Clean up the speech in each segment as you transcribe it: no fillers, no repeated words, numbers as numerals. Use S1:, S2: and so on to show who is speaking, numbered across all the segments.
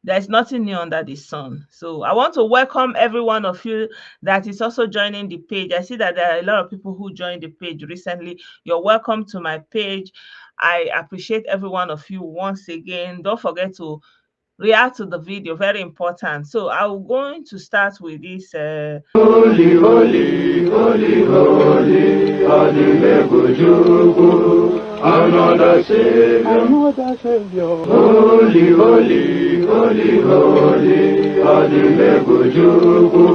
S1: There's nothing new under the sun. So I want to welcome every one of you that is also joining the page. I see that there are a lot of people who joined the page recently. You're welcome to my page. I appreciate every one of you once again. Don't forget to react to the video, very important. So I'm going to start with this.
S2: Holy, holy, holy, holy, Adimebujuku, another Savior, another Savior. Holy, holy, holy, holy, Adimebujuku,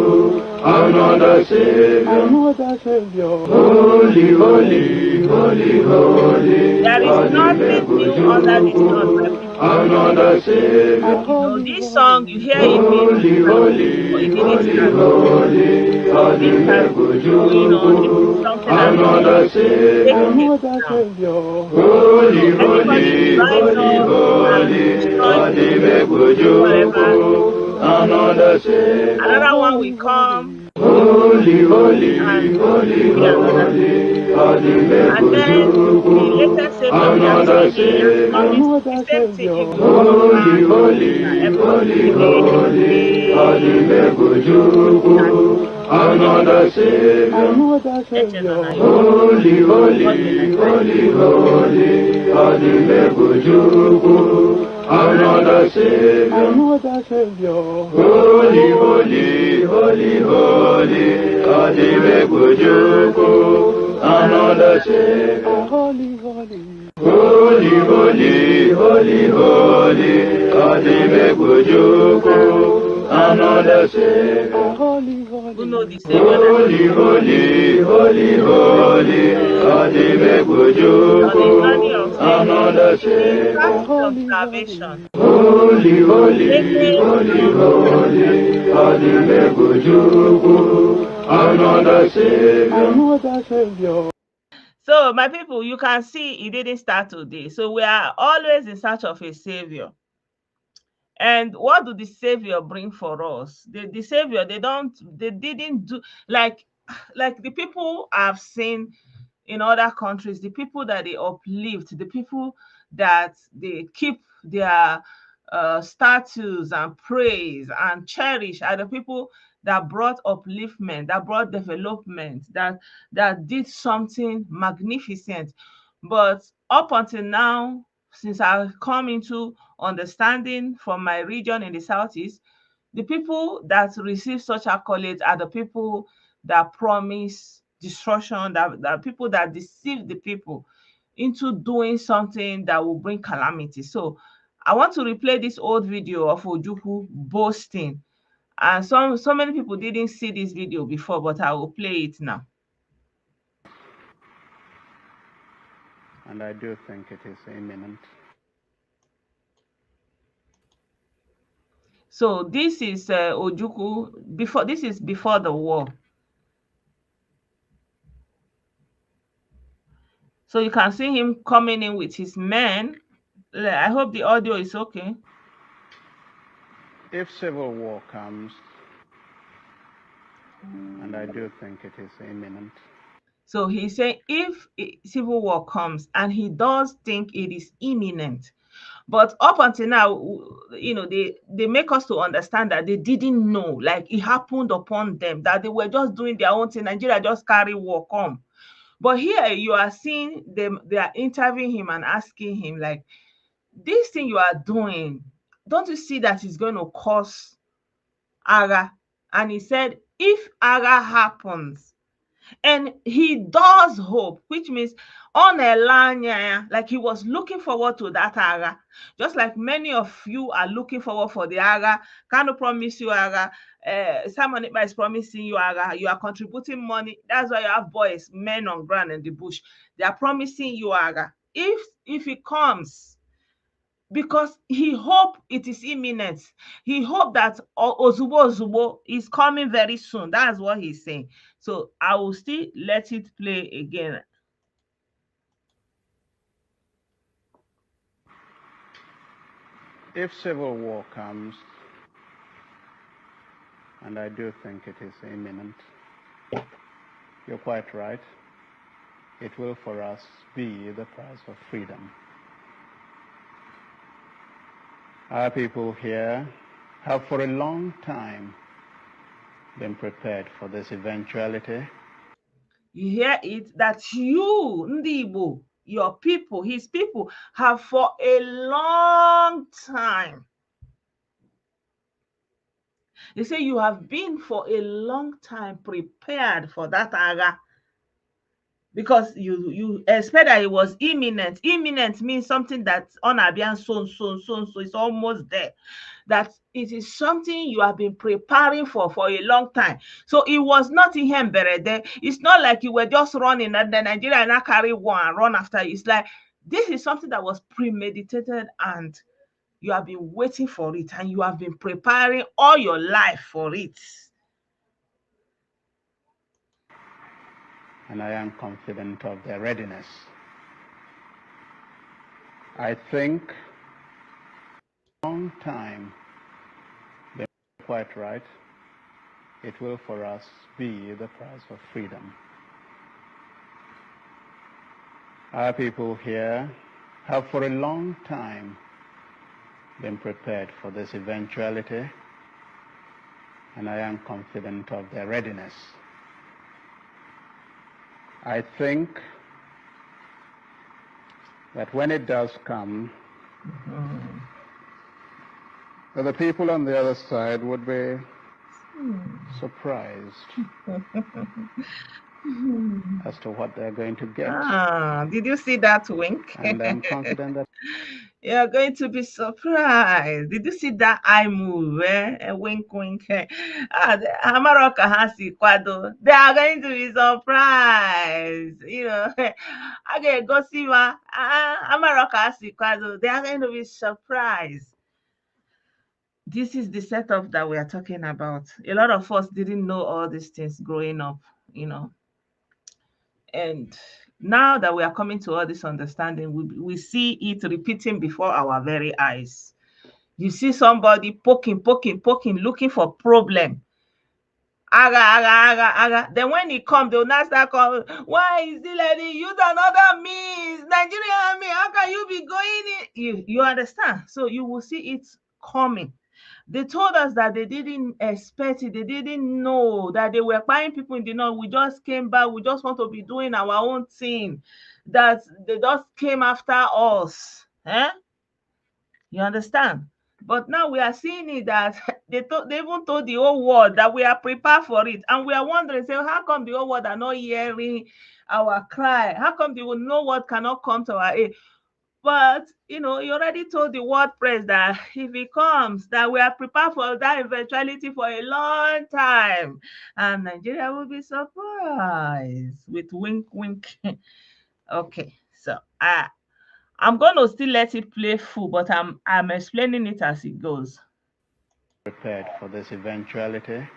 S2: another Savior, another Savior. Holy, holy, holy, holy,
S1: There is nothing new under the sun, my
S2: Adimebujuku,
S1: people.
S2: another Savior.
S1: You know, this song, you hear it being
S2: Holy,
S1: but it
S2: holy,
S1: didn't
S2: holy,
S1: start.
S2: holy,
S1: This has been going on. This is
S2: Adimebujuku,
S1: something that's been
S2: another Savior,
S1: taking
S2: another
S1: now.
S2: Savior. Holy,
S1: So everybody
S2: holy,
S1: rise
S2: holy,
S1: up and
S2: holy,
S1: join the whatever.
S2: Adimebujuku, another Savior.
S1: Another one will come
S2: Holy, holy,
S1: and it
S2: holy,
S1: will be another
S2: holy,
S1: Savior. And then the
S2: Adimebujuku,
S1: latest Savior we are
S2: another
S1: singing has
S2: Savior,
S1: promised the
S2: another
S1: same thing.
S2: Savior.
S1: It will come
S2: Holy,
S1: back.
S2: holy,
S1: Everybody
S2: holy, holy,
S1: say,
S2: Adimebujuku, another Savior, another Savior. Holy, holy, holy, holy, Adimebujuku, another Savior, another Savior. Holy, holy, holy, holy, Adimebujuku, another Savior. Holy, holy. Holy, holy, holy, holy, Adimebujuku, another Savior. Holy,
S1: who
S2: holy.
S1: know the Savior that
S2: Holy, holy, holy, holy,
S1: on the journey
S2: Adimebujuku,
S1: of faith,
S2: another
S1: in the
S2: Savior.
S1: path of
S2: Holy,
S1: salvation,
S2: holy. Holy, holy,
S1: taking
S2: holy,
S1: some
S2: holy, Adimebujuku, another Savior. Another Savior.
S1: So, my people, you can see it didn't start today. So, we are always in search of a savior. And what do the savior bring for us? The savior, they didn't do like the people I've seen in other countries, the people that they uplift, the people that they keep their statues and praise and cherish are the people that brought upliftment, that brought development, that did something magnificent. But up until now, since I've come into understanding from my region in the southeast, the people that receive such accolades are the people that promise destruction, that people that deceive the people into doing something that will bring calamity. So I want to replay this old video of Ojukwu boasting. And so many people didn't see this video before, but I will play it now.
S2: And I do think it is imminent.
S1: So this is Ojukwu before. This is before the war. So you can see him coming in with his men. I hope the audio is okay.
S2: If civil war comes, and I do think it is imminent.
S1: So he's saying if civil war comes, and he does think it is imminent, but up until now, they make us to understand that they didn't know, like it happened upon them, that they were just doing their own thing. Nigeria just carry war come. But here you are seeing them, they are interviewing him and asking him, like, this thing you are doing, don't you see that it's going to cause Ara? And he said, if Ara happens, and he does hope, which means on a line, like he was looking forward to that Ara, just like many of you are looking forward for the Ara. Cannot promise you Ara. Someone is promising you Ara. You are contributing money. That's why you have boys, men on ground in the bush. They are promising you Ara. If it comes, because he hope it is imminent. He hope that Ozubo Ozubo is coming very soon. That's what he's saying. So I will still let it play again.
S2: If civil war comes, and I do think it is imminent, you're quite right. It will for us be the price of freedom. Our people here have for a long time been prepared for this eventuality.
S1: You hear it? That you, Ndị Igbo, your people, his people, have for a long time. They say you have been for a long time prepared for that agha. Because you expect that it was imminent. Imminent means something that's on Abian so it's almost there. That it is something you have been preparing for a long time. So it was not in him there. It's not like you were just running and the Nigeria now carry one and run after you. It's like this is something that was premeditated and you have been waiting for it and you have been preparing all your life for it.
S2: And I am confident of their readiness. I think a long time, they're quite right, it will for us be the price of freedom. Our people here have for a long time been prepared for this eventuality, and I am confident of their readiness. I think that when it does come, that the people on the other side would be surprised as to what they're going to get.
S1: Did you see that wink?
S2: And I'm confident that
S1: you're going to be surprised. Did you see that eye move? A wink, wink. Amaroka has kwado. They are going to be surprised. You know, I get go see ma. Amaroka has kwado. They are going to be surprised. This is the setup that we are talking about. A lot of us didn't know all these things growing up, you know. And now that we are coming to all this understanding, we see it repeating before our very eyes. You see somebody poking, looking for problem. Aga. Then when he comes, they'll not start calling, why is it like you don't know that means Nigerian army? How can you be going in? You understand? So you will see it coming. They told us that they didn't expect it. They didn't know that they were buying people in the north. We just came back. We just want to be doing our own thing. That they just came after us. You understand? But now we are seeing it that they even told the whole world that we are prepared for it. And we are wondering, say, how come the whole world are not hearing our cry? How come they will know what cannot come to our aid? But, you know, you already told the world press that if it comes, that we are prepared for that eventuality for a long time. And Nigeria will be surprised with wink, wink. Okay, so I'm going to still let it play full, but I'm explaining it as it goes.
S2: Prepared for this eventuality,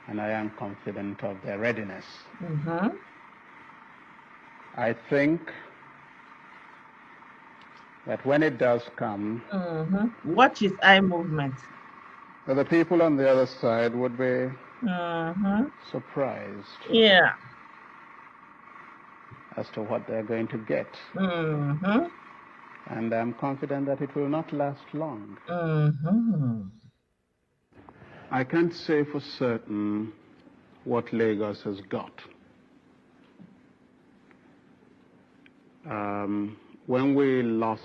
S2: and I am confident of their readiness. I think that when it does come,
S1: watch his eye movement.
S2: That the people on the other side would be surprised.
S1: Yeah.
S2: As to what they're going to get. And I'm confident that it will not last long. I can't say for certain what Lagos has got. When we lost...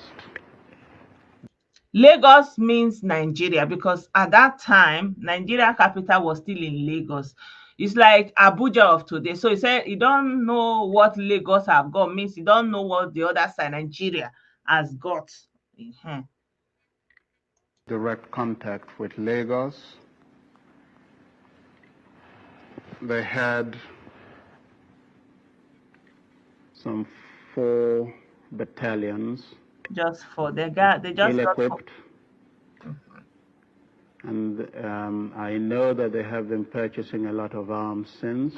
S1: Lagos means Nigeria, because at that time, Nigeria capital was still in Lagos. It's like Abuja of today. So he said you don't know what Lagos have got, means you don't know what the other side, Nigeria, has got.
S2: Direct contact with Lagos. They had some 4 battalions.
S1: Just for they just
S2: ill-equipped. And I know that they have been purchasing a lot of arms since.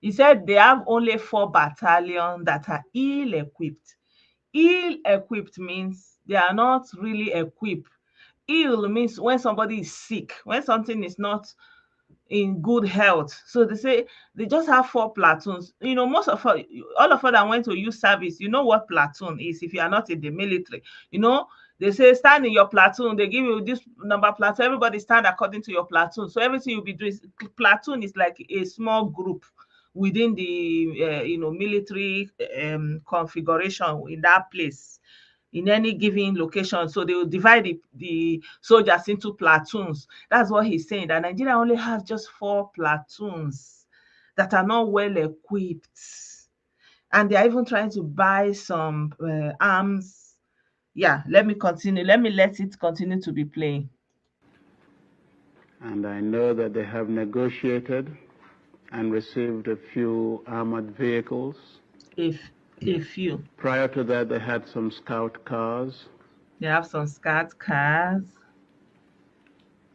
S1: He said they have only 4 battalions that are ill-equipped. Ill-equipped means they are not really equipped. Ill means when somebody is sick, when something is not in good health. So they say they just have 4 platoons. You know, most of all of us that went to youth service, you know what platoon is if you are not in the military. You know, They say stand in your platoon. They give you this number platoon. Everybody stand according to your platoon. So everything you'll be doing, platoon is like a small group within the military configuration in that place, in any given location. So they will divide the soldiers into platoons. That's what he's saying, that Nigeria only has just 4 platoons that are not well equipped. And they're even trying to buy some arms. Yeah, let me continue. Let it continue to be playing.
S2: And I know that they have negotiated and received a few armored vehicles.
S1: A few.
S2: Prior to that, they had some scout cars.
S1: They have some scout cars.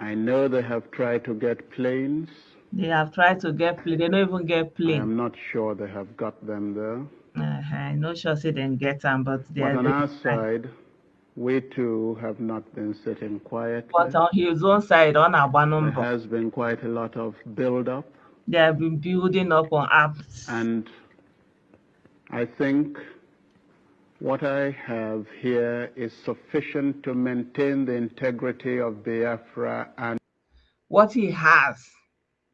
S2: I know they have tried to get planes.
S1: They have tried to get plane. They don't even get plane.
S2: I'm not sure they have got them there.
S1: I'm not sure they didn't get them, but
S2: on our side, we too have not been sitting quietly.
S1: But on his own side, on our
S2: there has been quite a lot of build-up.
S1: They have been building up on apps.
S2: And I think what I have here is sufficient to maintain the integrity of Biafra and
S1: what he has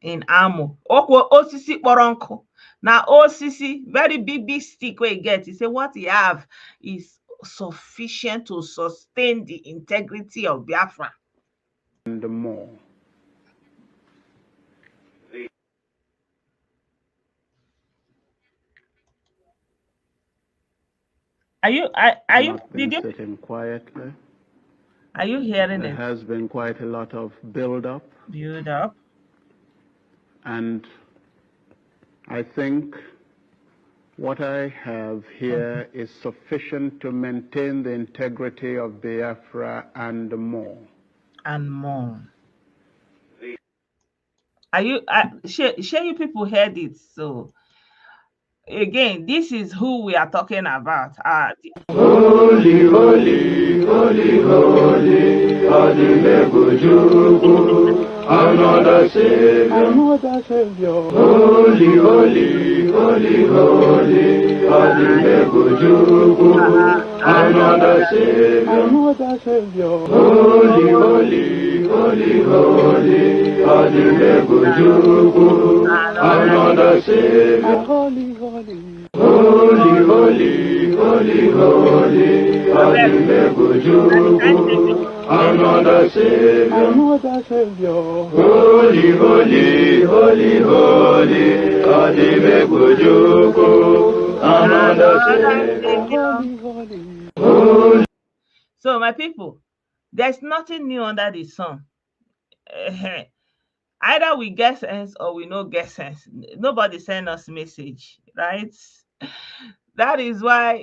S1: in ammo. Okwo osisi kpọrọ Now osisi, very big stick where he get. He say what he have is sufficient to sustain the integrity of Biafra.
S2: And more.
S1: Are you
S2: did you sitting quietly?
S1: Are you hearing
S2: there
S1: it?
S2: There has been quite a lot of build-up. And I think what I have here is sufficient to maintain the integrity of Biafra and more.
S1: And more. Are you share you people heard it? So again, this is who we are talking about.
S3: Holy, holy, holy, holy, another Savior, another Savior. Holy, holy, holy, holy, another Savior, another Savior. Holy, holy, holy, holy, another Savior. Holy, holy. Holy, holy, holy, holy, another Savior, another Savior. Holy, holy, holy, holy, another Savior. Holy.
S1: So my people, there's nothing new under the sun. Either we get sense or we no get sense. Nobody send us message, right? That is why,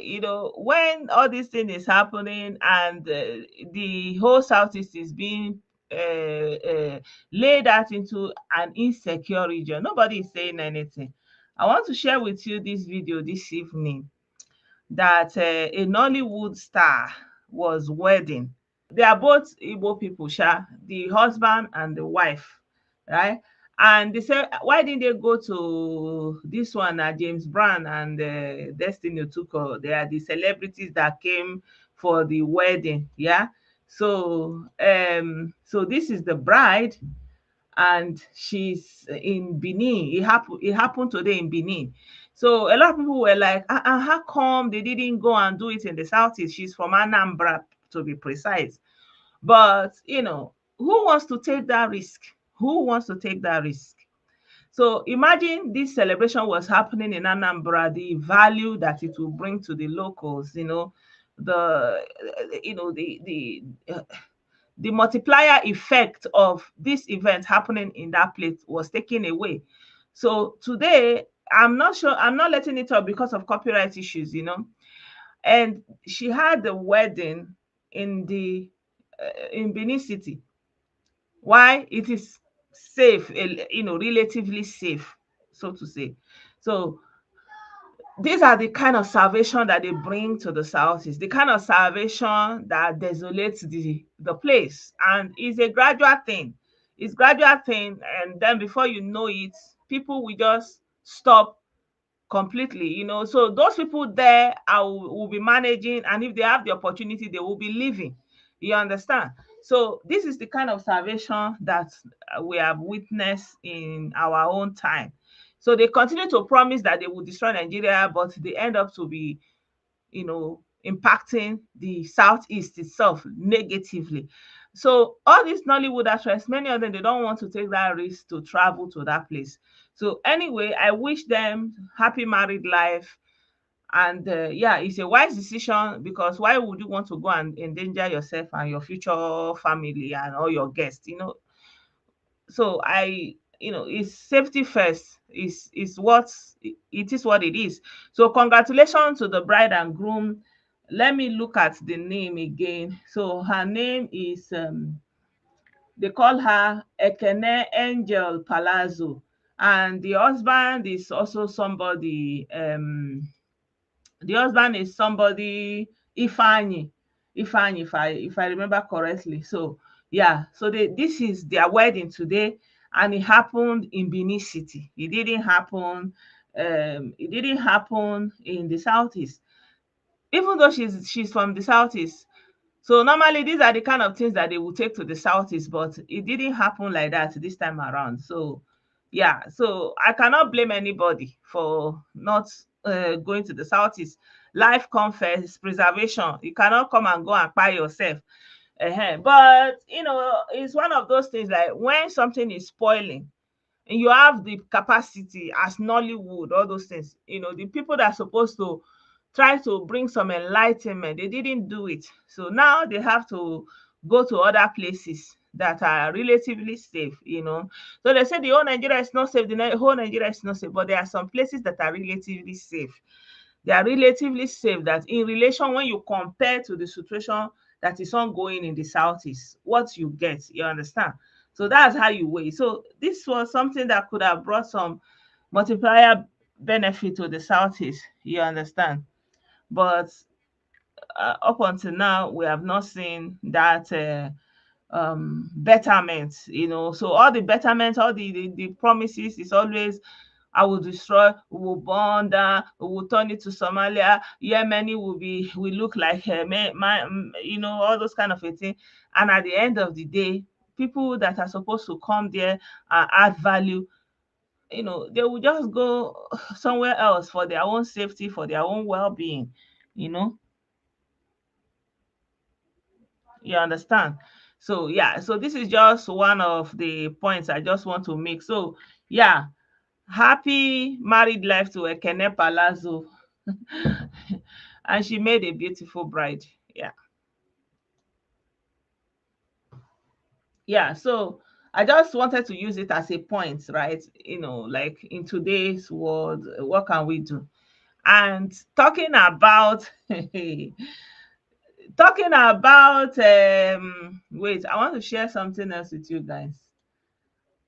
S1: when all this thing is happening and the whole Southeast is being laid out into an insecure region, nobody is saying anything. I want to share with you this video this evening that a Nollywood star was wedding. They are both Igbo people, the husband and the wife, right? And they said, why didn't they go to this one, James Brown and Destiny Otuko? They are the celebrities that came for the wedding, yeah? So, so this is the bride, and she's in Benin. It happened today in Benin. So a lot of people were like, how come they didn't go and do it in the Southeast? She's from Anambra, to be precise. But, who wants to take that risk? Who wants to take that risk? So imagine this celebration was happening in Anambra, the value that it will bring to the locals, the multiplier effect of this event happening in that place was taken away. So today, I'm not letting it up because of copyright issues, And she had the wedding in Benin City. Why? It is safe, relatively safe, so to say. So these are the kind of salvation that they bring to the Southeast, the kind of salvation that desolates the place. And it's a gradual thing. It's gradual thing, and then before you know it, people will just stop completely, So those people there will be managing, and if they have the opportunity, they will be leaving. You understand? So this is the kind of salvation that we have witnessed in our own time. So they continue to promise that they will destroy Nigeria, but they end up to be, impacting the southeast itself negatively. So all these Nollywood actresses, many of them, they don't want to take that risk to travel to that place. So anyway, I wish them happy married life. And yeah, it's a wise decision, because why would you want to go and endanger yourself and your future family and all your guests? So it's safety first. Is what it is, what it is. So congratulations to the bride and groom. Let me look at the name again. So her name is they call her Ekene Angel Palazzo, and the husband is also somebody. The husband is somebody, Ifeanyi. Ifeanyi, if I remember correctly. So yeah, so this is their wedding today, and it happened in Benin City. It didn't happen in the southeast, even though she's from the southeast. So normally these are the kind of things that they will take to the southeast, but it didn't happen like that this time around. So yeah, so I cannot blame anybody for not going to the southeast. Life comes first, preservation. You cannot come and go and buy yourself. But it's one of those things, like when something is spoiling and you have the capacity as Nollywood, all those things, the people that are supposed to try to bring some enlightenment, they didn't do it. So now they have to go to other places that are relatively safe. So they say the whole Nigeria is not safe, whole Nigeria is not safe, but there are some places that are relatively safe. They are relatively safe, that in relation, when you compare to the situation that is ongoing in the southeast, what you get, you understand? So that's how you weigh. So this was something that could have brought some multiplier benefit to the southeast, you understand? But up until now, we have not seen that betterment. So all the betterment, all the promises is always, I will destroy, we will burn down, we will turn it to Somalia, Yemeni will look like all those kind of a thing. And at the end of the day, people that are supposed to come there and add value, they will just go somewhere else for their own safety, for their own well-being. you know you understand? So yeah, so this is just one of the points I just want to make. So yeah, happy married life to Ekene Palazzo. And she made a beautiful bride. Yeah. Yeah. So I just wanted to use it as a point, right? Like in today's world, what can we do? And talking about wait, I want to share something else with you guys.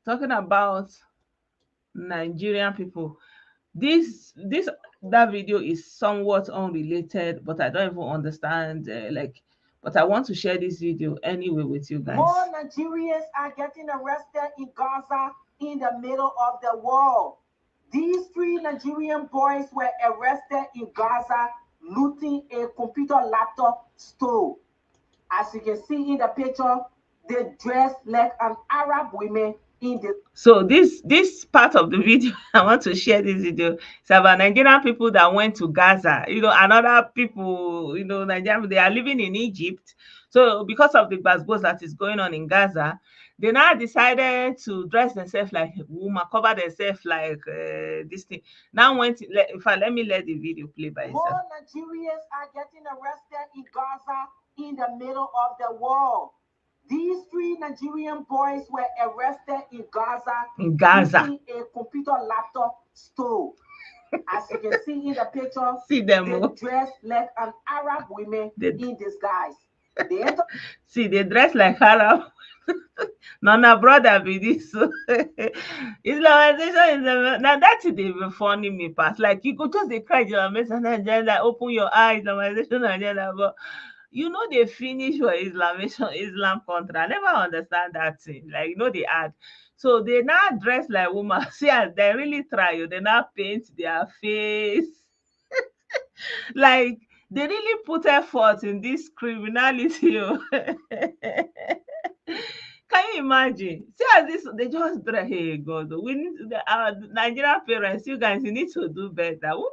S1: Talking about Nigerian people. This that video is somewhat unrelated, but I don't even understand. But I want to share this video anyway with you guys.
S4: More Nigerians are getting arrested in Gaza in the middle of the war. These three Nigerian boys were arrested in Gaza looting a computer laptop store. As you can see in the picture, they dress like an Arab women in the.
S1: So this part of the video, I want to share this video. It's about Nigerian people that went to Gaza. And other people, Nigerian, they are living in Egypt. So because of the gbasgbos that is going on in Gaza, they now decided to dress themselves like woman, cover themselves like this thing. Now in fact, let me let the video play by itself.
S4: More Nigerians are getting arrested in Gaza in the middle of the war. These three Nigerian boys were arrested in Gaza
S1: in
S4: a computer laptop store. As you can see in the picture,
S1: see them
S4: they dress like an Arab women in disguise.
S1: They dress like Arab. Nana brother be this. Islamization is now that's the funny me part. Like you go just dey cry Islamization agenda, open your eyes, Islamization agenda, but they finish for Islam country. I never understand that thing. Like they add. So they now dress like woman. See, as they really try. They now paint their face. Like they really put effort in this criminality. Can you imagine? See as this they just drag, hey God, we need our Nigerian parents, you guys, you need to do better. How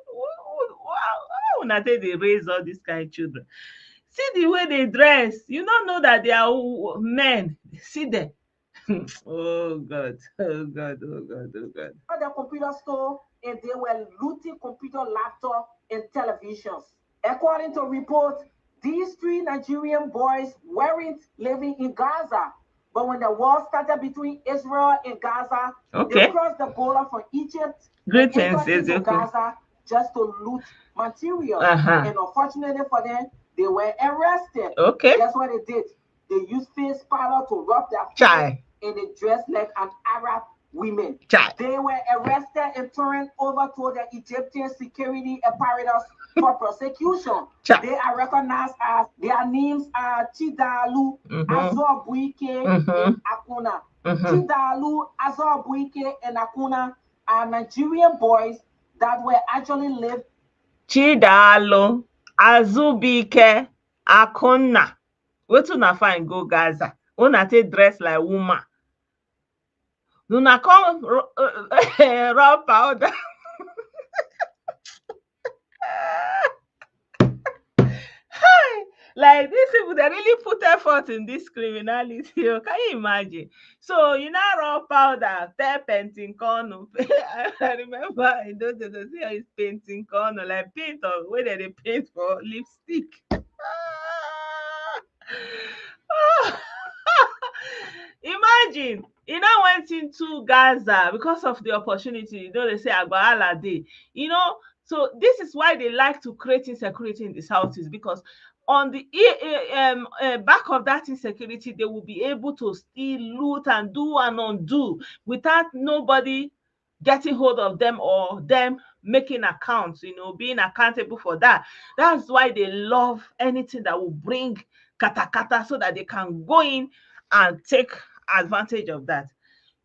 S1: una take they raise all these kind of children? See the way they dress. You don't know that they are men. See them. Oh God, oh God, oh God, oh God.
S4: The computer store and they were looting computer, laptop, and televisions. According to reports, these three Nigerian boys weren't living in Gaza, but when the war started between Israel and Gaza,
S1: Okay.
S4: they crossed the border from Egypt
S1: Greetings,
S4: and entered into
S1: Ezekiel.
S4: Gaza just to loot materials.
S1: Uh-huh.
S4: And unfortunately for them, they were arrested.
S1: Okay.
S4: Guess what they did? They used face powder to rub their face,
S1: Chai.
S4: and they dressed like an Arab women.
S1: Chai.
S4: They were arrested and turned over to the Egyptian security apparatus for prosecution.
S1: Chai.
S4: They are recognized as, their names are Chidalu, Azobuike, and Akuna. Chidalu, Azobuike, and Akuna are Nigerian boys that were actually lived.
S1: Chidalu, Azubike, Akuna. Wetin una find go Gaza? Una take dress like woman. Una come rub powder. Like these people, they really put effort in this criminality. Can you imagine? So you now rub powder, tear painting corner. I remember in those days they say it's painting corner, like paint or where they paint for lipstick. Imagine he now went into Gaza because of the opportunity. You know, they say Agbahala Day. You know, so this is why they like to create insecurity in the Southeast, because on the back of that insecurity, they will be able to steal, loot, and do and undo without nobody getting hold of them or them making accounts, you know, being accountable for that. That's why they love anything that will bring katakata so that they can go in and take advantage of that.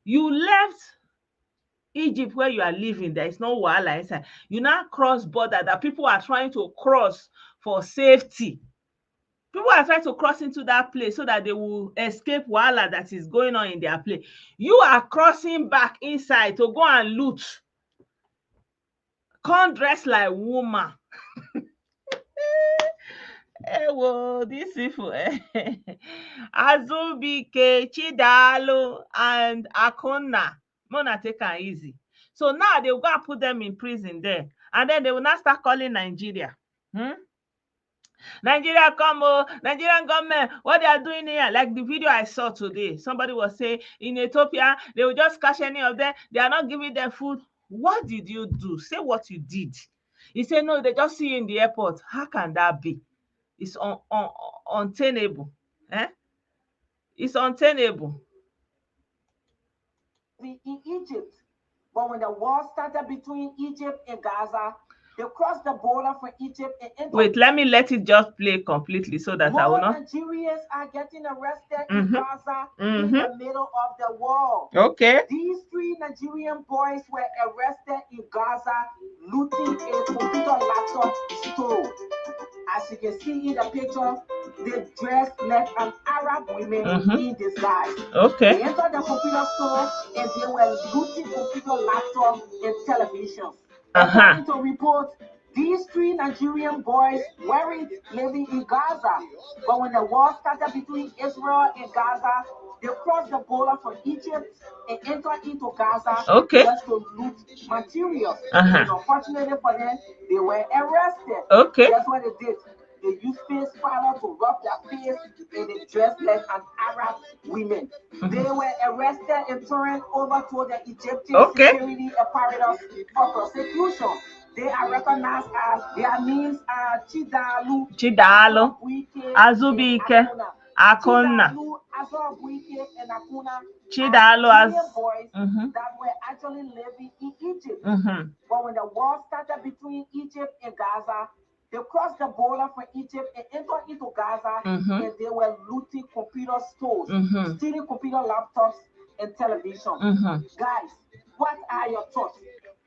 S1: You left Egypt where you are living, there is no wahala inside. You now cross border that people are trying to cross for safety. People are trying to cross into that place so that they will escape wahala that is going on in their place. You are crossing back inside to go and loot. Come dress like woman. Whoa, these people. Azubike, Chidalu, and Akuna. Mona take her easy. So now they will go and put them in prison there. And then they will now start calling Nigeria. Nigeria come, Nigerian government, what they are doing here? Like the video I saw today, somebody was saying in Ethiopia, they will just catch any of them. They are not giving them food. What did you do? Say what you did. He said, no, they just see you in the airport. How can that be? It's untenable. It's untenable.
S4: In Egypt, but when the war started between Egypt and Gaza, they crossed the border from Egypt and entered.
S1: Wait, let me let it just play completely so that I will not.
S4: Nigerians are getting arrested in Gaza in the middle of the war.
S1: Okay.
S4: These three Nigerian boys were arrested in Gaza looting a computer laptop store. As you can see in the picture, they dressed like an Arab women in disguise.
S1: Okay.
S4: They entered the computer store and they were looting computer laptops and televisions. According to reports, these three Nigerian boys weren't living in Gaza, but when the war started between Israel and Gaza, they crossed the border from Egypt and entered into Gaza just to loot materials. And unfortunately for them, they were arrested. That's what they did. They used face powder to rub their face and they dressed like an Arab women. They were arrested and turned over to the Egyptian security apparatus for prosecution. They are recognized as, their names are Chidalu,
S1: Azubike, Akuna.
S4: Azobuike, and Akuna.
S1: Chidalu as
S4: boys that were actually living in Egypt. But when the war started between Egypt and Gaza, they crossed the border from Egypt and entered into Gaza, and they were looting computer stores, stealing computer laptops and television. Guys, what are your thoughts?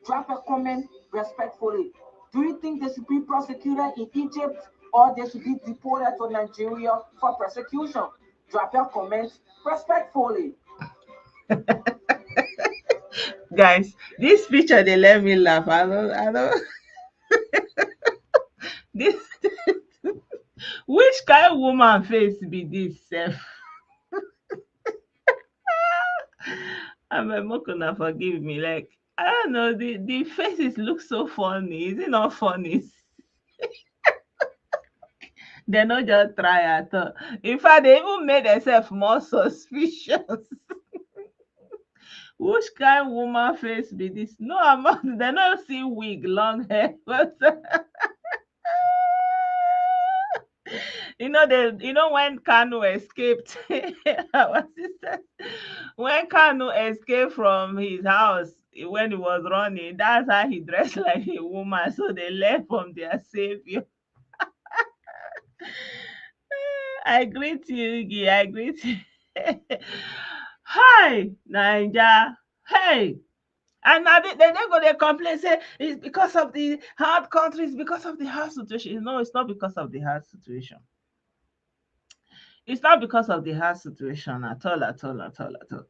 S4: Drop a comment respectfully. Do you think they should be prosecuted in Egypt or they should be deported to Nigeria for persecution. Drop your comments respectfully.
S1: Guys, this picture they let me laugh. I don't this which kind of woman face be this self? I mean, Mokuna, forgive me. Like, I don't know, the faces look so funny. Is it not funny? They not just try at all. In fact, they even made themselves more suspicious. Which kind woman face be this? No amount. They not see wig, long hair. But when Kanu escaped, our sister, when Kanu escaped from his house when he was running, that's how he dressed like a woman. So they learned from their savior. I greet you, Iggy. I greet you. Hi, Naija. Hey. And now they go they complain, say it's because of the hard countries, because of the hard situation. No, it's not because of the hard situation. It's not because of the hard situation at all, at all, at all, at all.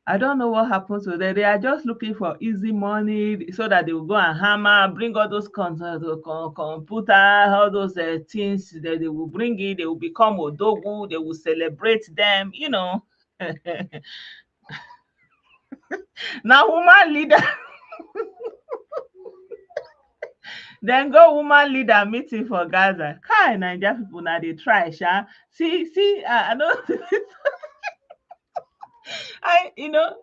S1: I don't know what happened to them. They are just looking for easy money so that they will go and hammer, bring all those computer, all those things that they will bring in. They will become odogu. They will celebrate them. Now, woman leader, then go woman leader meeting for Gaza. Kai Nigeria people now they try, sha. See, I know.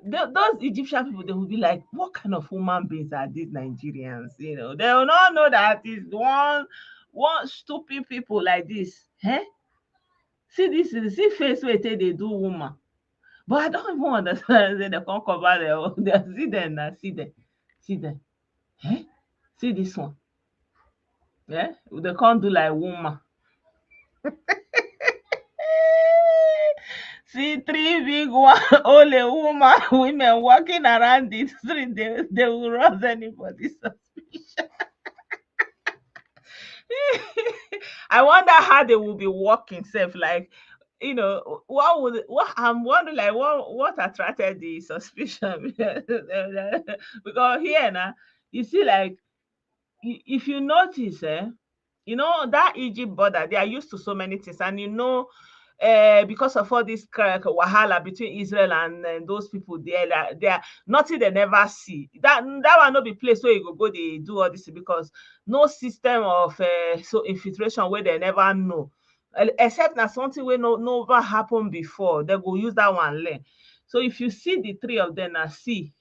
S1: Those Egyptian people, they will be like, what kind of human beings are these Nigerians? They will not know that it's one stupid people like this. Eh? See face where they do woman. But I don't even understand. They can't cover their see them now, see them. Eh? See this one. Yeah, they can't do like woman. See three big one, only women walking around the street. They will rouse anybody's suspicion. I wonder how they will be walking safe. Like, what I'm wondering, like, what attracted the suspicion? Because here now, you see, like, if you notice, that Egypt border, they are used to so many things, and because of all this wahala between Israel and those people there, they are nothing they never see. That will not be place where you go they do all this, because no system of so infiltration where they never know, except na something where never happened before. They go use that one learn. So if you see the three of them, now see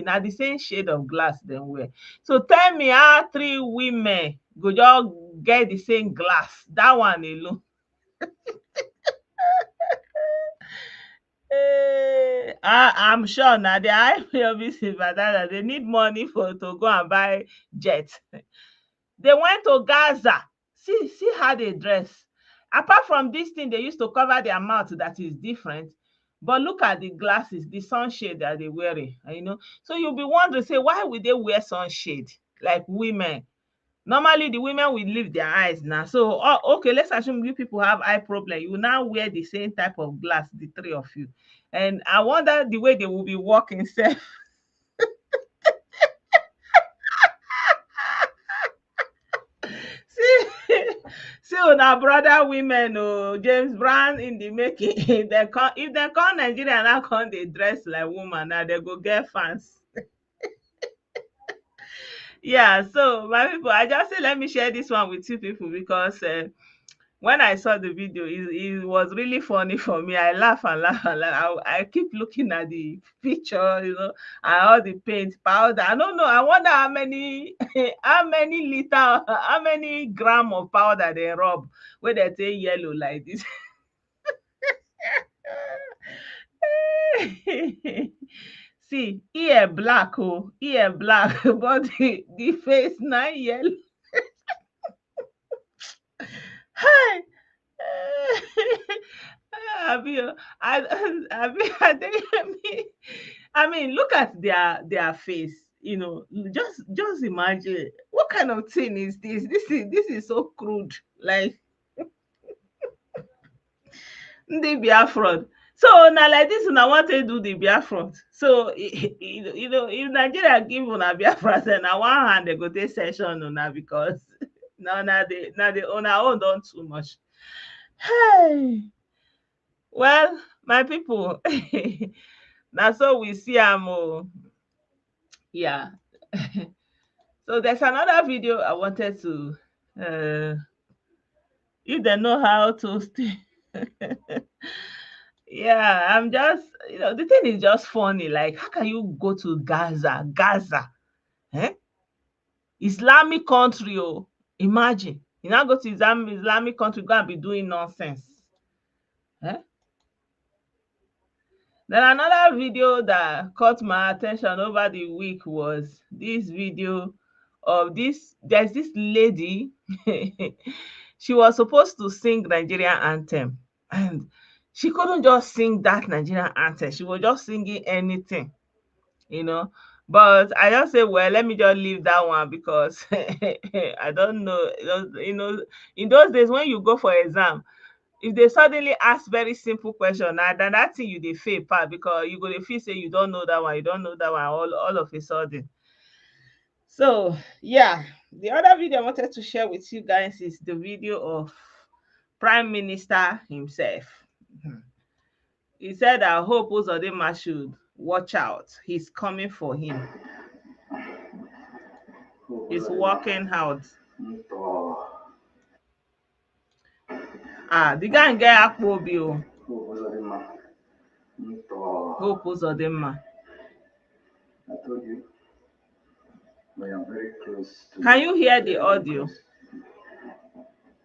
S1: now the same shade of glass them wear. So tell me how three women go just get the same glass. That one alone. I'm sure now the IPOB sympathizer, they need money to go and buy jet. They went to Gaza. See how they dress. Apart from this thing, they used to cover their mouth that is different. But look at the glasses, the sunshade that they're wearing. So you'll be wondering, say, why would they wear sunshade like women? Normally, the women will leave their eyes now. So, okay, let's assume you people have eye problem. You now wear the same type of glass, the three of you. And I wonder the way they will be walking. See, see, our brother women, James Brown in the making. If they come Nigeria now, come they dress like woman, now they go get fans. Yeah, so my people, I just say let me share this one with you people, because when I saw the video, it was really funny for me. I laugh and laugh and laugh. I keep looking at the picture, and all the paint powder. I don't know. I wonder how many how many liter, how many gram of powder they rub where they say yellow like this. See, ear black, ear black, but the face not yellow. Hi. I mean, look at their face. Just imagine what kind of thing is this. This is so crude. like the Biafran. So now like this, una want to do the Biafran. So if Nigeria give una Biafran, then na one hand they go take session una because now the on our own don't too much. Hey, well, my people, now so we see am yeah. So there's another video I wanted to uh if they know how to stay. Yeah, I'm just, the thing is just funny. Like, how can you go to Gaza, eh? Islamic country, oh, imagine. You now go to Islamic country, go and be doing nonsense. Eh? Then another video that caught my attention over the week was this video of there's this lady. She was supposed to sing Nigerian anthem, and she couldn't just sing that Nigerian anthem. She was just singing anything, you know. But I just say, well, let me just leave that one because I don't know. In those days when you go for exam, if they suddenly ask very simple question, na then that thing you dey fail pass because you go dey feel say you don't know that one, you don't know that one all of a sudden. So yeah, the other video I wanted to share with you guys is the video of Prime Minister himself. He said that Hope Uzodinma should watch out. He's coming for him. He's walking out. The guy get Akpobi o. Hope Uzodinma.
S3: I told you, but I'm very close to
S1: Can you hear the audio?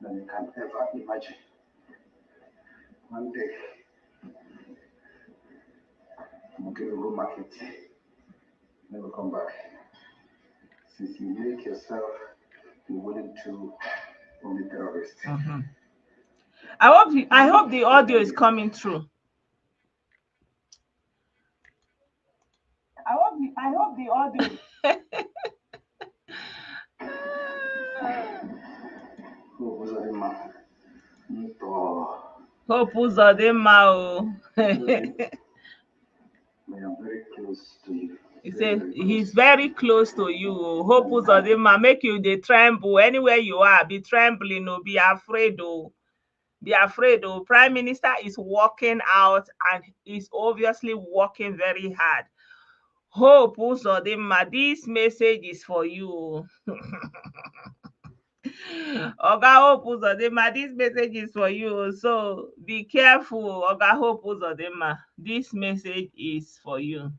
S3: than you can ever imagine. One day, I'm going to go market. Never come back. Since you make yourself be willing to only terrorists.
S1: Mm-hmm. I hope the audio is coming through. I hope the audio. Hope Uzodinma o.
S3: I am very close to you.
S1: He said he's very close to you. Hope Uzodinma, make you dey tremble anywhere you are. Be trembling, no, be afraid, oh. Be afraid, oh. Prime Minister is walking out and is obviously working very hard. Hope Uzodinma, this message is for you. Oga Hope Uzodinma, this message is for you. So be careful, Oga Hope Uzodinma. This message is for you.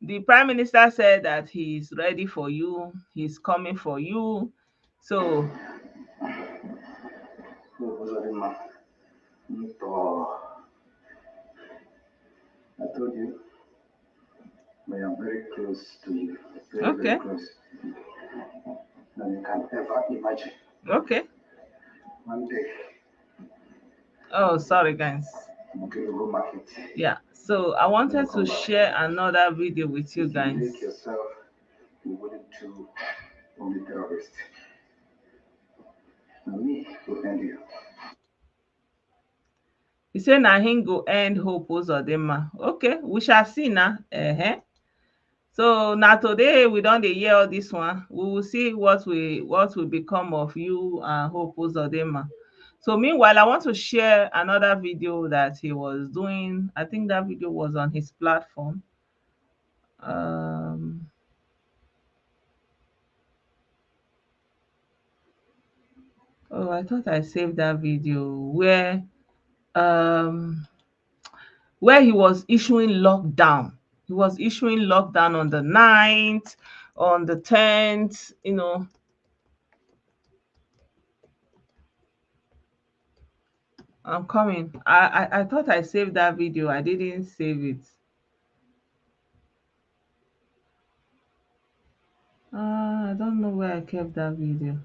S1: The Prime Minister said that he's ready for you. He's coming for you. So
S3: I told you, but I'm very close to you.
S1: okay.
S3: Very close. Than you can ever imagine.
S1: Okay.
S3: One day.
S1: Oh, sorry, guys.
S3: I'm going to go market.
S1: Yeah. So I wanted to share another video with you guys.
S3: Make yourself be willing to only terrorists. Me will end you.
S1: He said na him go end Hope Uzodinma. Okay, we shall see now. So now today we don't hear all this one. We will see what will become of you and Hope Uzodinma. So meanwhile, I want to share another video that he was doing. I think that video was on his platform. Oh, I thought I saved that video where he was issuing lockdown. He was issuing lockdown on the 9th, on the 10th, I'm coming. I thought I saved that video. I didn't save it. I don't know where I kept that video.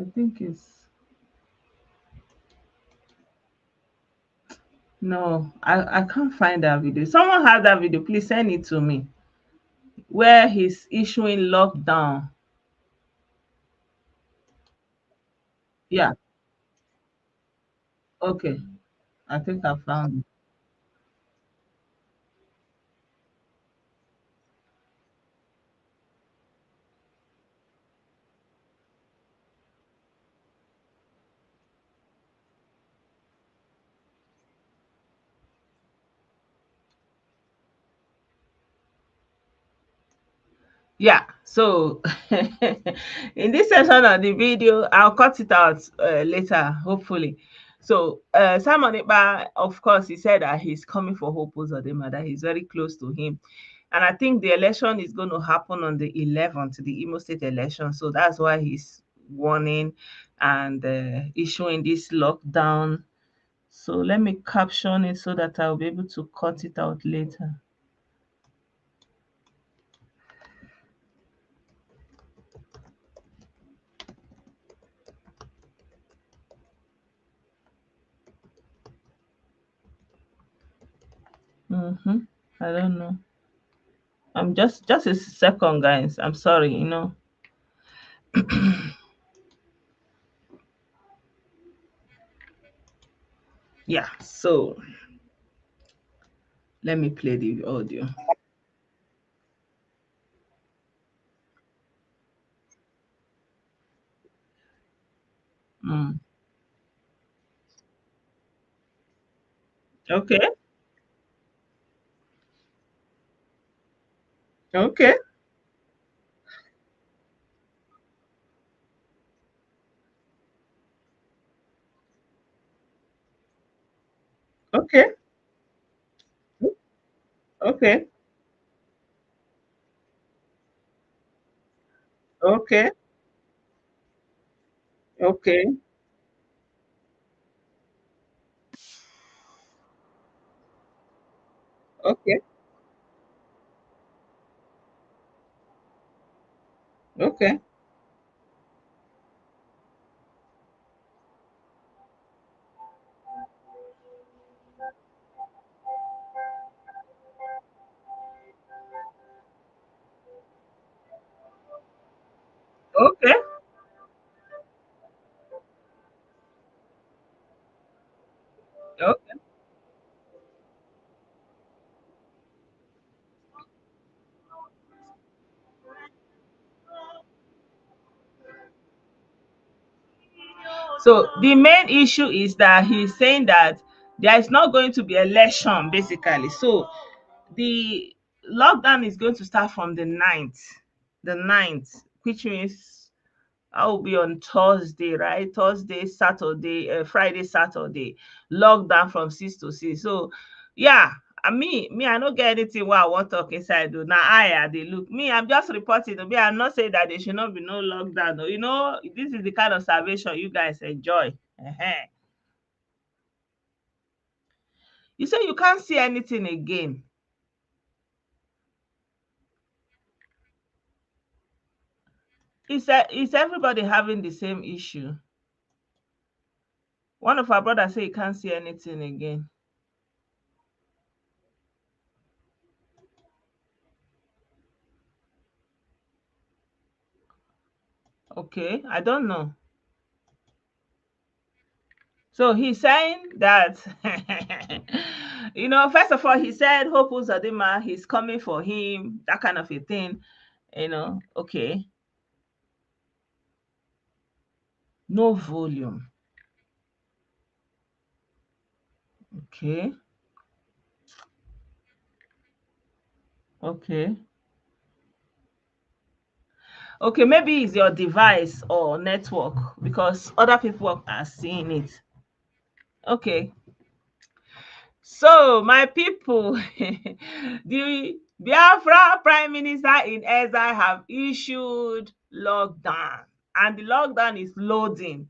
S1: I think it's No, I can't find that video. Someone has that video, please send it to me. Where he's issuing lockdown. Yeah, okay. I think I found it. Yeah, so in this section of the video, I'll cut it out later, hopefully. So Simon Ekpa, of course, he said that he's coming for Hope Uzodinma, that he's very close to him. And I think the election is going to happen on the 11th, the Imo State election. So that's why he's warning and issuing this lockdown. So let me caption it so that I'll be able to cut it out later. I don't know. I'm just a second, guys. I'm sorry. Yeah, so let me play the audio. Mm. Okay, okay, okay, okay, okay, okay, okay, okay, okay. Okay. So the main issue is that he's saying that there is not going to be election, basically. So the lockdown is going to start from the ninth, which means I will be on Thursday, right? Thursday, Saturday, Friday, Saturday. Lockdown from 6 to 6. So, yeah, I don't get anything what I want to talk inside. Do now they look me. I'm just reporting to me. I'm not saying that there should not be no lockdown. Though. This is the kind of salvation you guys enjoy. You say you can't see anything again. Is everybody having the same issue? One of our brothers say he can't see anything again. Okay, I don't know. So he's saying that, first of all, he said Hope Uzodinma, he's coming for him, that kind of a thing. Okay, no volume. Okay, okay, okay. Maybe it's your device or network because other people are seeing it. Okay, so my people, the Biafra Prime Minister in exile have issued lockdown, and the lockdown is loading.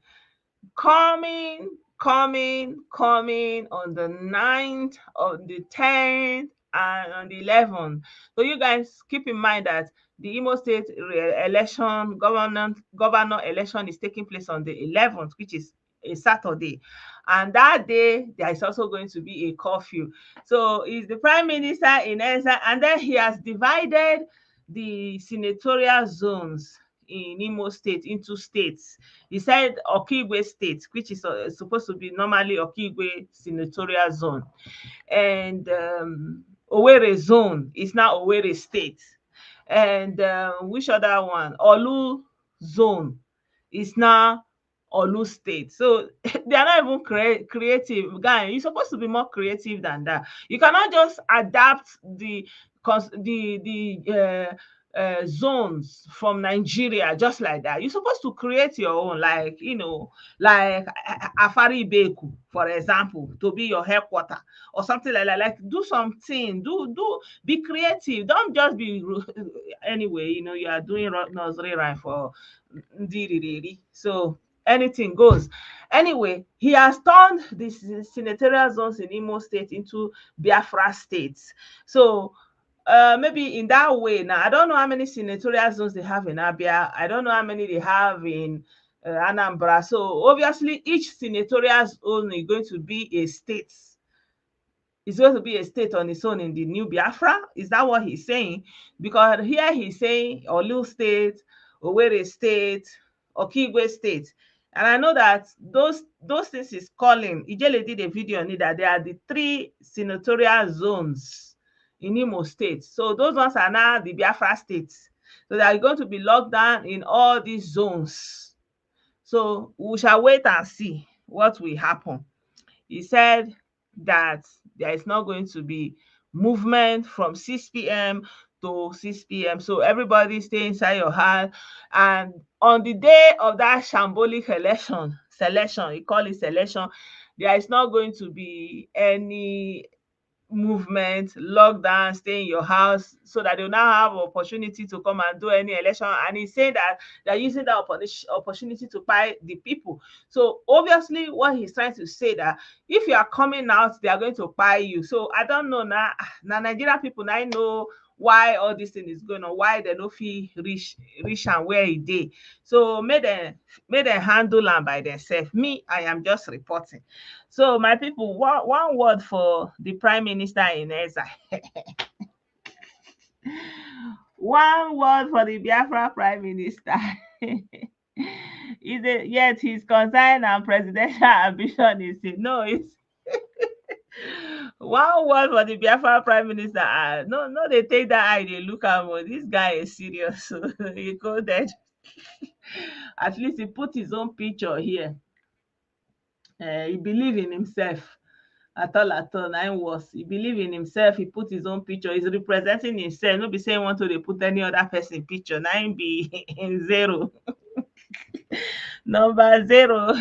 S1: Coming on the 9th, on the 10th, and on the 11th. So you guys keep in mind that the Imo State election, governor election is taking place on the 11th, which is a Saturday. And that day, there is also going to be a curfew. So he's the prime minister in exile, and then he has divided the senatorial zones in Imo State into states. He said Okigwe State, which is supposed to be normally Okigwe senatorial zone, and Owerri zone is now Owerri State, and which other one? Olu zone is now Olu State. So they are not even creative. Guy, you're supposed to be more creative than that. You cannot just adapt the zones from Nigeria just like that. You're supposed to create your own, like like Afari Beku, for example, to be your headquarter or something like that. Like do something, be creative. Don't just be anyway. You are doing nursery rhyme for Ndiriri. So anything goes. Anyway, he has turned the senatorial zones in Imo State into Biafra states. So maybe in that way. Now, I don't know how many senatorial zones they have in Abia. I don't know how many they have in Anambra. So obviously, each senatorial zone is going to be a state. It's going to be a state on its own in the new Biafra. Is that what he's saying? Because here he's saying Olu State, Owerri State, Okigwe State. And I know that those things is calling. Ijele did a video on it that there are the 3 senatorial zones in Imo State. So those ones are now the Biafra states. So they are going to be locked down in all these zones. So we shall wait and see what will happen. He said that there is not going to be movement from 6 p.m. to 6 p.m. So everybody stay inside your house. And on the day of that shambolic selection, you call it selection, there is not going to be any movement, lockdown, stay in your house, so that they'll now have opportunity to come and do any election. And he's saying that they're using that opportunity to buy the people. So obviously what he's trying to say that if you are coming out, they are going to buy you. So I don't know now Nigerian people now, I know why all this thing is going on, why they no fit reach and where e dey. So make them handle am by themselves. Me, I am just reporting. So my people, one word for the prime minister in exile. One word for the Biafra prime minister. Yet his concern and presidential ambition is no, it's one word for the Biafra prime minister. No, they take that eye, they look at him. This guy is serious. So he go there. At least he put his own picture here. He believe in himself. At all, nine was. He believe in himself. He put his own picture. He's representing himself. No be saying want to they put any other person picture. Nine be in zero. Number 0.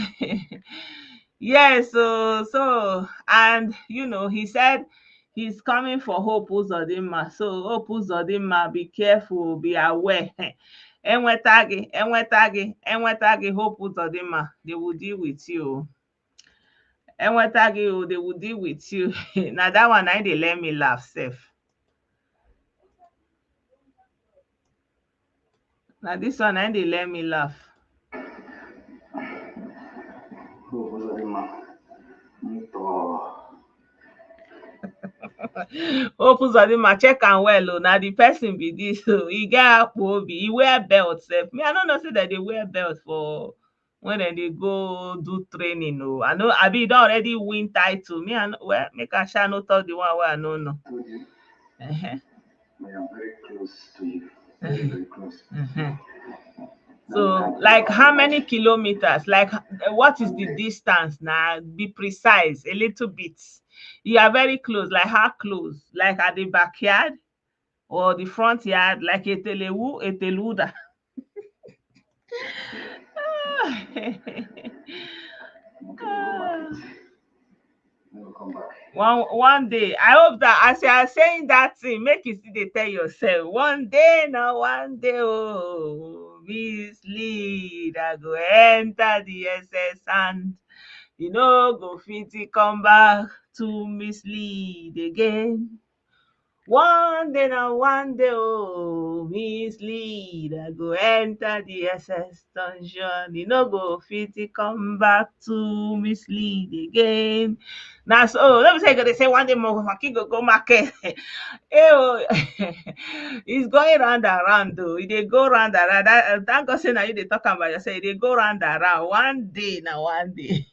S1: Yes, so and he said he's coming for Hope Uzodinma. So Hope Uzodinma, be careful, be aware. Enwetagi, Hope Uzodinma, they will deal with you. Enwetagi, they will deal with you. Now that one, they let me laugh, safe. Now this one, they let me laugh. Hope Uzodinma, check am well. Now the person be this. So he get akpo, he wear belt. Sef. Me, I don't know say that they wear belt for when they go do training. I know Abi don already win title. Me, I know, well, make I shall not talk the one where I know. No.
S3: I am very close to you. Very, very close.
S1: So, like how many kilometers? Like what is the distance now? Be precise a little bit. You are very close. Like how close? Like at the backyard or the front yard? Like a teluda. One day, I hope that as you are saying that thing, make you still dey tell yourself, one day, oh, mislead, I go enter the SS and go fit come back to mislead again. One day now, one day, oh, mislead. I go enter the SS dungeon. You no go fit to come back to mislead again. Now, so let me say, they say one day more, go market. Oh, it's going round and round though. They go round and round. Thank God say now you they talk about yourself. They go round and round. One day now, one day.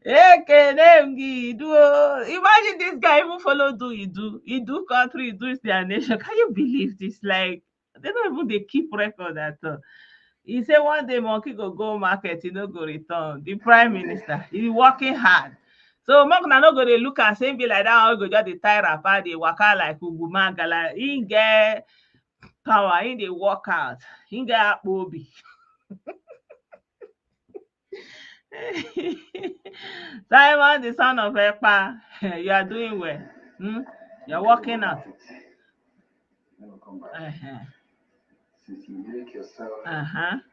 S1: Ekene Idu. Imagine this guy even follow do Idu. Idu country, Idu is their nation. Can you believe this? Like they don't even they keep record at all. He say one day monkey go market, he no go return. The prime minister, he working hard. So monkey na no go dey look and say be like that, or go just dey tie wrapper, dey waka like ugumagala. He get power, he dey work out, he get akpobi. Simon, the son of Epa, you are doing well. You're working out.
S3: Never come back.
S1: Uh-huh.
S3: Since you make yourself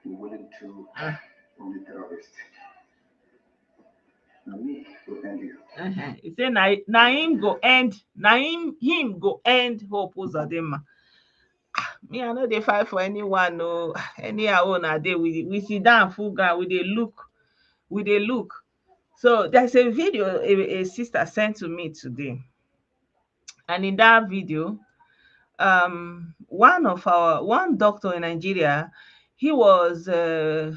S3: be willing to from the terrorist. Now me will end you.
S1: He say na him go end, him go end Hope Uzodinma. Me, I know they fight for anyone, no. Anyhow, na dey we sit down full ground, we dey look. So there's a video a sister sent to me today, and in that video, one doctor in Nigeria, he was doing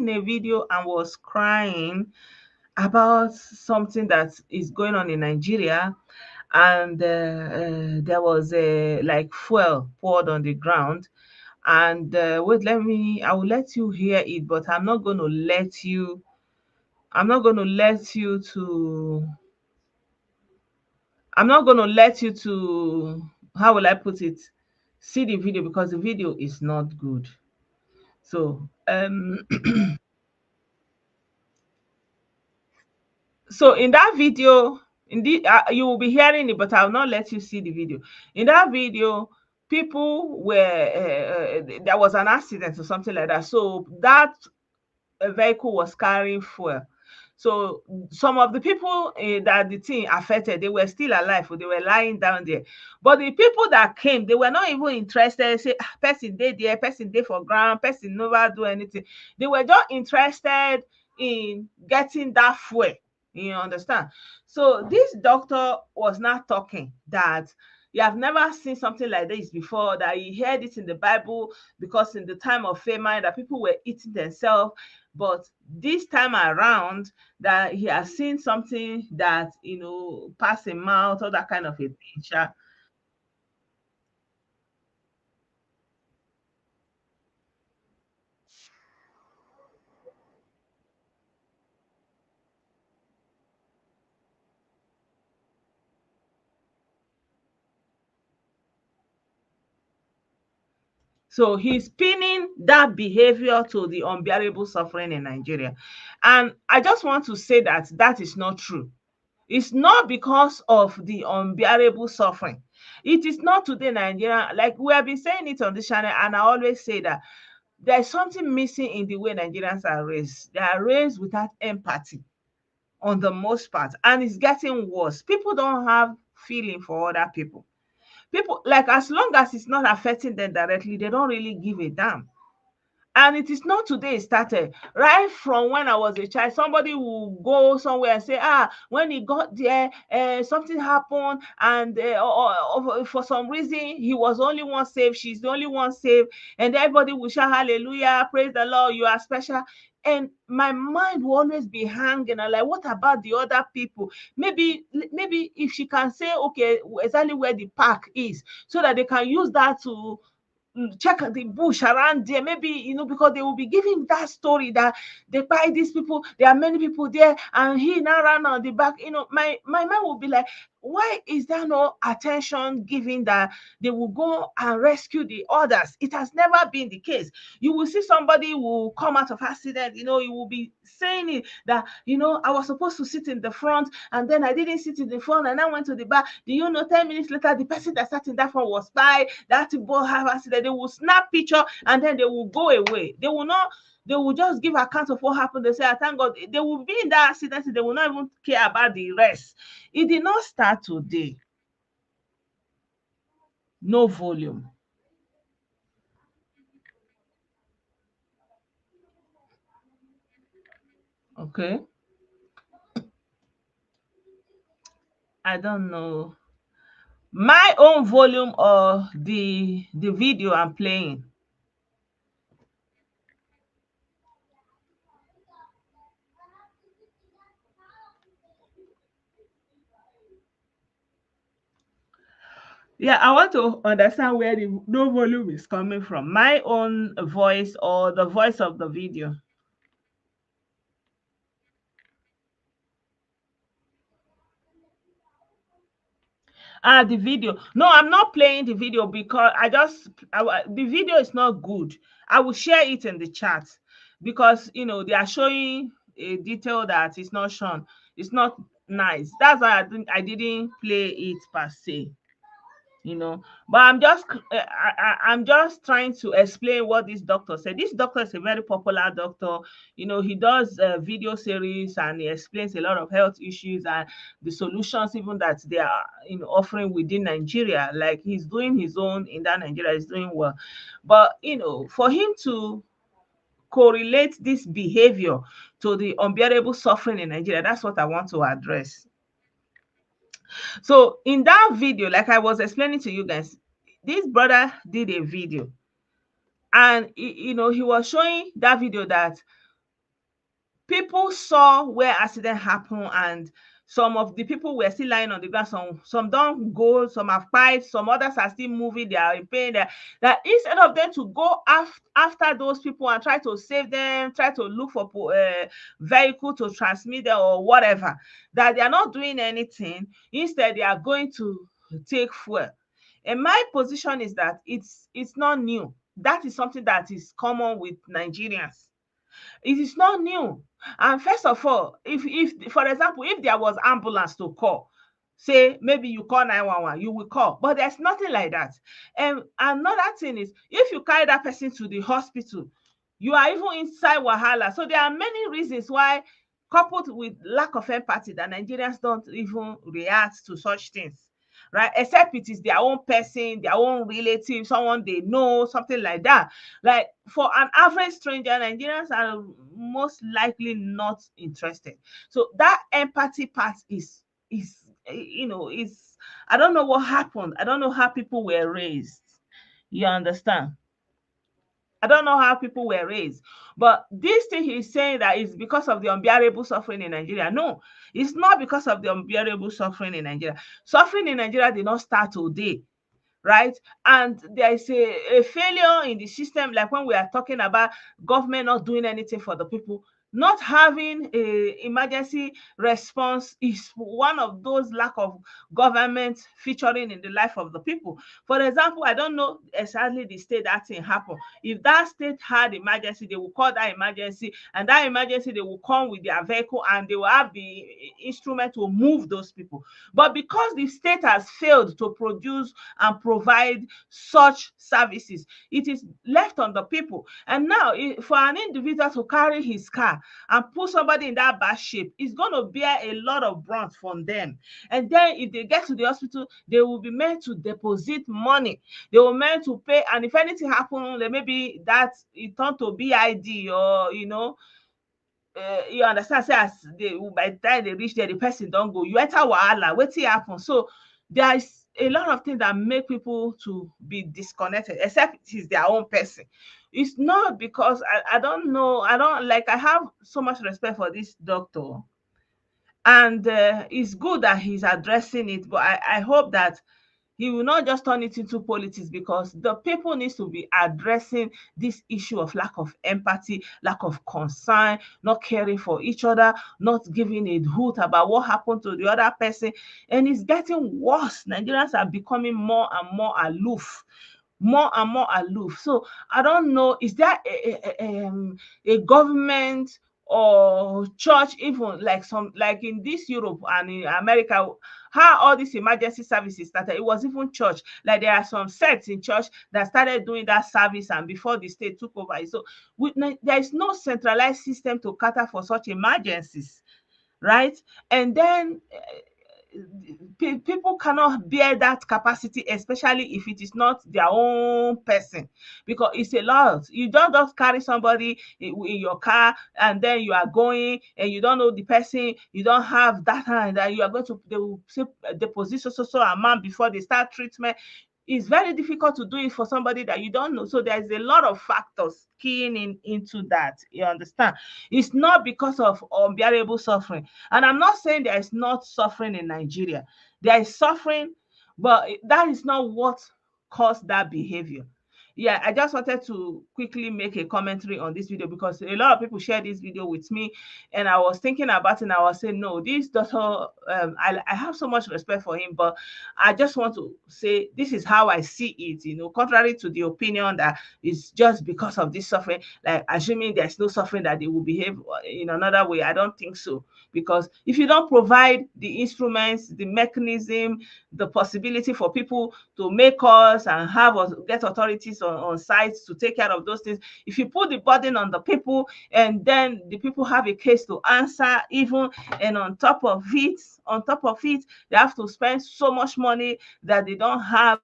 S1: a video and was crying about something that is going on in Nigeria, and there was a like fuel poured on the ground. And wait, I will let you hear it, but I'm not going to let you to how will I put it, see the video, because the video is not good. So so in that video, you will be hearing it, but I will not let you see the video. In that video, people were there was an accident or something like that. So that vehicle was carrying fuel. So some of the people that the thing affected, they were still alive, or they were lying down there. But the people that came, they were not even interested. Say, person dey there, person dey for ground, person never do anything. They were just interested in getting that fuel. You understand? So this doctor was not talking that you have never seen something like this before, that you heard it in the Bible, because in the time of famine that people were eating themselves. But this time around, that he has seen something that, pass him out, all that kind of a thing. Sha. So he's pinning that behavior to the unbearable suffering in Nigeria. And I just want to say that that is not true. It's not because of the unbearable suffering. It is not today Nigeria, like we have been saying it on this channel, and I always say that there's something missing in the way Nigerians are raised. They are raised without empathy on the most part, and it's getting worse. People don't have feeling for other people. People, like, as long as it's not affecting them directly, they don't really give a damn. And it is not today it started. Right from when I was a child, somebody will go somewhere and say, when he got there, something happened, and for some reason, he was the only one saved, she's the only one saved, and everybody will shout, hallelujah, praise the Lord, you are special. And my mind will always be hanging. I'm like, what about the other people? Maybe if she can say, okay, exactly where the park is, so that they can use that to check the bush around there, maybe, because they will be giving that story that they buy these people, there are many people there, and he now ran on the back. My mind will be like, why is there no attention given that they will go and rescue the others? It has never been the case. You will see somebody will come out of accident, you will be saying it that, I was supposed to sit in the front, and then I didn't sit in the front, and I went to the back. Do you know, 10 minutes later, the person that sat in that front was by that boat have accident. They will snap picture, and then they will go away. They will not They will just give account of what happened. They say, I thank God. They will be in that accident. They will not even care about the rest. It did not start today. No volume. Okay. I don't know. My own volume or the video I'm playing. Yeah, I want to understand where the no volume is coming from. My own voice or the voice of the video. Ah, the video. No, I'm not playing the video because the video is not good. I will share it in the chat because they are showing a detail that is not shown. It's not nice. That's why I didn't play it per se. But I'm just trying to explain what this doctor said. This doctor is a very popular doctor. He does video series and he explains a lot of health issues and the solutions even that they are offering within Nigeria. Like he's doing his own in that Nigeria is doing well. But for him to correlate this behavior to the unbearable suffering in Nigeria, that's what I want to address. So in that video, like I was explaining to you guys, this brother did a video and he was showing that video that people saw where accident happened and some of the people were still lying on the ground. Some don't go, some have cried, some others are still moving, they are in pain. That instead of them to go after those people and try to save them, try to look for vehicle to transmit them or whatever, that they are not doing anything. Instead, they are going to take fuel. And my position is that it's not new. That is something that is common with Nigerians. It is not new. And first of all, if for example, if there was ambulance to call, say maybe you call 911, you will call, but there's nothing like that. And another thing is, if you carry that person to the hospital, you are even inside wahala. So there are many reasons why, coupled with lack of empathy, that Nigerians don't even react to such things, right? Except it is their own person, their own relative, someone they know, something like that. Like for an average stranger, Nigerians are most likely not interested. So that empathy part is I don't know what happened. I don't know how people were raised. You understand? I don't know how people were raised. But this thing he's saying that is because of the unbearable suffering in Nigeria. No, it's not because of the unbearable suffering in Nigeria. Suffering in Nigeria did not start today, right? And there is a failure in the system, like when we are talking about government not doing anything for the people. Not having a emergency response is one of those lack of government featuring in the life of the people. For example, I don't know exactly the state that thing happened. If that state had emergency, they will call that emergency, and that emergency they will come with their vehicle and they will have the instrument to move those people. But because the state has failed to produce and provide such services, it is left on the people. And now, for an individual to carry his car and put somebody in that bad shape, it's going to bear a lot of brunt from them. And then if they get to the hospital, they will be meant to deposit money. They will meant to pay. And if anything happens, then maybe that it turned to BID or, you understand, say as by the time they reach there, the person don't go, you enter wahala, wetin happen? So there is a lot of things that make people to be disconnected, except it is their own person. It's not because I don't know, I have so much respect for this doctor, and it's good that he's addressing it, but I hope that he will not just turn it into politics, because the people needs to be addressing this issue of lack of empathy, lack of concern, not caring for each other, not giving a hoot about what happened to the other person. And it's getting worse. Nigerians are becoming more and more aloof. More and more aloof. So I don't know, is there a government or church, even like some, like in this Europe and in America, how all these emergency services started, it was even church. Like there are some sects in church that started doing that service, and before the state took over. So there is no centralized system to cater for such emergencies, right? And then people cannot bear that capacity, especially if it is not their own person, because it's a lot. You don't just carry somebody in your car and then you are going and you don't know the person, you don't have that, and that you are going to, they will say deposit so amount before they start treatment. It's very difficult to do it for somebody that you don't know. So there's a lot of factors keying into that. You understand? It's not because of unbearable suffering. And I'm not saying there is not suffering in Nigeria. There is suffering, but that is not what caused that behavior. Yeah, I just wanted to quickly make a commentary on this video because a lot of people share this video with me, and I was thinking about it and I was saying, no, this doctor, I have so much respect for him, but I just want to say this is how I see it, contrary to the opinion that it's just because of this suffering, like assuming there's no suffering that they will behave in another way. I don't think so. Because if you don't provide the instruments, the mechanism, the possibility for people to make calls and have or get authorities on sites to take care of those things, if you put the burden on the people and then the people have a case to answer even, and on top of it, they have to spend so much money that they don't have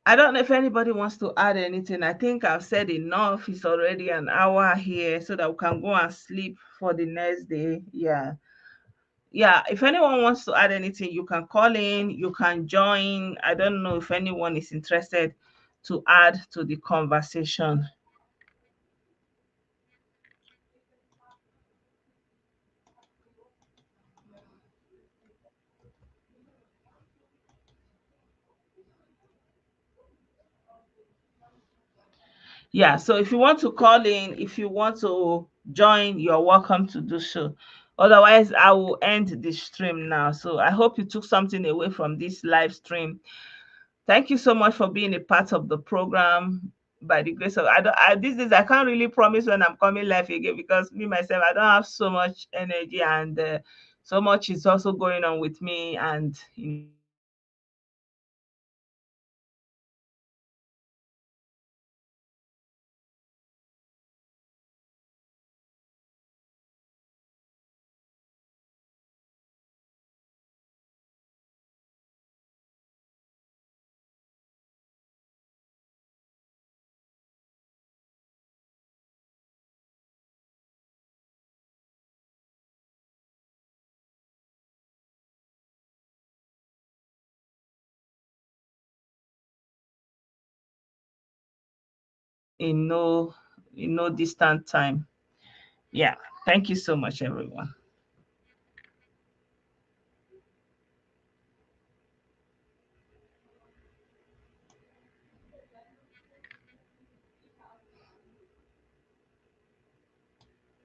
S1: I don't know if anybody wants to add anything. I think I've said enough. It's already an hour here so that we can go and sleep for the next day. Yeah. Yeah. If anyone wants to add anything, you can call in, you can join. I don't know if anyone is interested to add to the conversation. Yeah, so if you want to call in, if you want to join, you're welcome to do so. Otherwise, I will end the stream now. So I hope you took something away from this live stream. Thank you so much for being a part of the program. By the grace of these days, I can't really promise when I'm coming live again because me myself, I don't have so much energy, and so much is also going on with me, and in no distant time. Yeah. Thank you so much, everyone.